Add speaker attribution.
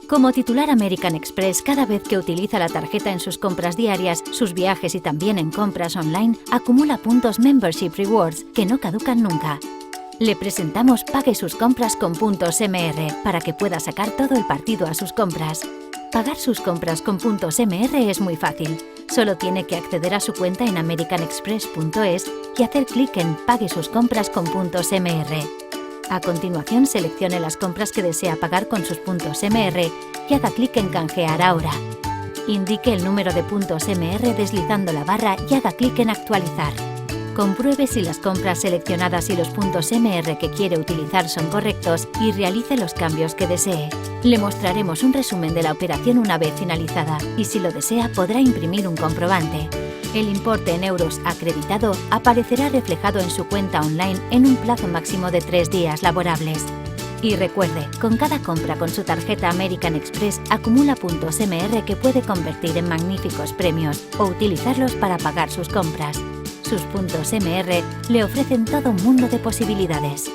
Speaker 1: Como titular American Express, cada vez que utiliza la tarjeta en sus compras diarias, sus viajes y también en compras online, acumula puntos Membership Rewards que no caducan nunca. Le presentamos Pague sus compras con puntos MR para que pueda sacar todo el partido a sus compras. Pagar sus compras con puntos MR es muy fácil. Solo tiene que acceder a su cuenta en americanexpress.es y hacer clic en Pague sus compras con puntos MR. A continuación, seleccione las compras que desea pagar con sus puntos MR y haga clic en Canjear ahora. Indique el número de puntos MR deslizando la barra y haga clic en Actualizar. Compruebe si las compras seleccionadas y los puntos MR que quiere utilizar son correctos y realice los cambios que desee. Le mostraremos un resumen de la operación una vez finalizada y si lo desea podrá imprimir un comprobante. El importe en euros acreditado aparecerá reflejado en su cuenta online en un plazo máximo de 3 días laborables. Y recuerde, con cada compra con su tarjeta American Express acumula puntos MR que puede convertir en magníficos premios o utilizarlos para pagar sus compras. Sus puntos MR le ofrecen todo un mundo de posibilidades.